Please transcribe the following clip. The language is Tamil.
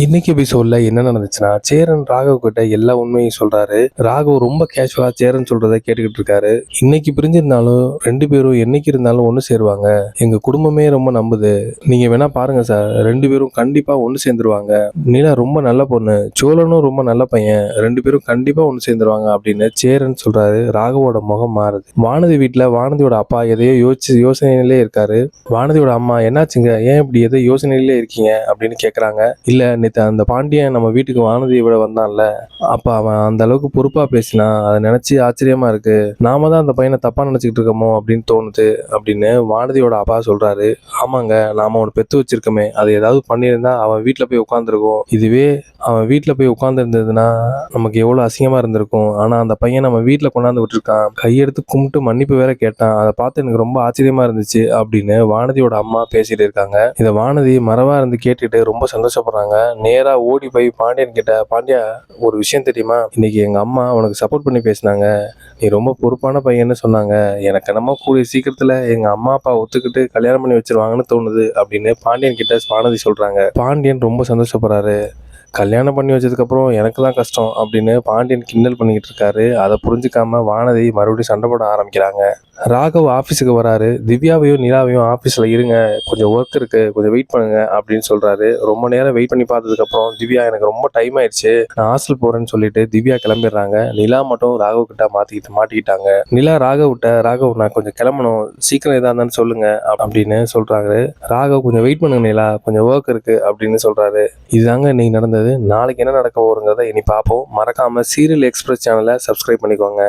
இன்னைக்கு எபிசோட்ல என்ன நடந்துச்சுன்னா, சேரன் ராகவ் கிட்ட எல்லா உண்மையும் சொல்றாரு. ராகவ் ரொம்ப கேஷுவலா சேரன் சொல்றத கேட்டுக்கிட்டு இருக்காரு. இன்னைக்கு பிரிஞ்சிருந்தாலும் 2 பேரும் என்னைக்கு இருந்தாலும் ஒண்ணு சேருவாங்க. எங்க குடும்பமே ரொம்ப நம்புது. நீங்க வேணா பாருங்க சார். 2 பேரும் கண்டிப்பா ஒண்ணு சேர்ந்துருவாங்க. நிலா ரொம்ப நல்ல பொண்ணு. சோழனும் ரொம்ப நல்ல பையன். 2 பேரும் கண்டிப்பா ஒண்ணு சேர்ந்துருவாங்க அப்படின்னு சேரன் சொல்றாரு. ராகவோட முகம் மாறுது. வானதி வீட்டுல வானதியோட அப்பா எதையோ யோசனையிலே இருக்காரு. வானதியோட அம்மா என்னாச்சுங்க, ஏன் இப்படி எதோ யோசனையிலே இருக்கீங்க அப்படின்னு கேக்குறாங்க. இல்ல நேத்து அந்த பாண்டியன் நம்ம வீட்டுக்கு வானதியை விட வந்தான்ல, அப்ப அவன் அந்த அளவுக்கு பொறுப்பா பேசினான். அதை நினைச்சு ஆச்சரியமா இருக்கு. நாம தான் அந்த பையனை தப்பா நினைச்சுக்கிட்டு இருக்கோமோ அப்படின்னு தோணுது அப்படின்னு வானதியோட அப்பா சொல்றாரு. ஆமாங்க, நாம அவனை பெத்து வச்சிருக்கோமே, அது ஏதாவது பண்ணியிருந்தா அவன் வீட்டுல போய் உட்காந்துருக்கும். இதுவே அவன் வீட்டுல போய் உட்கார்ந்து இருந்ததுன்னா நமக்கு எவ்வளவு அசிங்கமா இருந்திருக்கும். ஆனா அந்த பையன் நம்ம வீட்டுல கொண்டாந்து விட்டுருக்கான். கையெடுத்து கும்பிட்டு மன்னிப்பு வேற கேட்டான். அதை பார்த்து எனக்கு ரொம்ப ஆச்சரியமா இருந்துச்சு அப்படின்னு வானதியோட அம்மா பேசிட்டு இருக்காங்க. இதை வானதி மறவா இருந்து கேட்டுட்டு ரொம்ப சந்தோஷப்படுறாங்க. நேரா ஓடி போய் பாண்டியன் கிட்ட, பாண்டியா ஒரு விஷயம் தெரியுமா, இன்னைக்கு எங்க அம்மா உனக்கு சப்போர்ட் பண்ணி பேசினாங்க. நீ ரொம்ப பொறுப்பான பையன்னு சொன்னாங்க. எனக்கு என்னமோ கூடிய சீக்கிரத்துல எங்க அம்மா அப்பா ஒத்துக்கிட்டு கல்யாணம் பண்ணி வச்சிருவாங்கன்னு தோணுது அப்படின்னு பாண்டியன் கிட்ட வானதி சொல்றாங்க. பாண்டியன் ரொம்ப சந்தோஷப்படுறாரு. கல்யாணம் பண்ணி வச்சதுக்கப்புறம் எனக்கு தான் கஷ்டம் அப்படின்னு பாண்டியன் கிண்டல் பண்ணிக்கிட்டு இருக்காரு. அதை புரிஞ்சுக்காம வானதி மறுபடியும் சண்டை போட ஆரம்பிக்கிறாங்க. ராகவ் ஆஃபீஸுக்கு வராரு. திவ்யாவையும் நிலாவையும் ஆஃபீஸில் இருங்க, கொஞ்சம் ஒர்க் இருக்கு, கொஞ்சம் வெயிட் பண்ணுங்க அப்படின்னு சொல்றாரு. ரொம்ப நேரம் வெயிட் பண்ணி பார்த்ததுக்கப்புறம் திவ்யா எனக்கு ரொம்ப டைம் ஆயிடுச்சு, நான் ஹாஸ்டல் போறேன்னு சொல்லிட்டு திவ்யா கிளம்பிடுறாங்க. நிலா மட்டும் ராகவ் கிட்ட மாட்டிக்கிட்டாங்க. நிலா ராகவ் நான் கொஞ்சம் கிளம்பணும், சீக்கிரம் எதா இருந்தாலும் சொல்லுங்க அப்படின்னு சொல்றாரு. ராகவ் கொஞ்சம் வெயிட் பண்ணுங்க நிலா, கொஞ்சம் ஒர்க் இருக்கு அப்படின்னு சொல்றாரு. இதுதாங்க இன்னைக்கு நடந்தது. நாளைக்கு என்ன நடக்க போறங்கிறத இனி பார்ப்போம். மறக்காம சீரியல் எக்ஸ்பிரஸ் சேனலை சப்ஸ்கிரைப் பண்ணிக்கோங்க.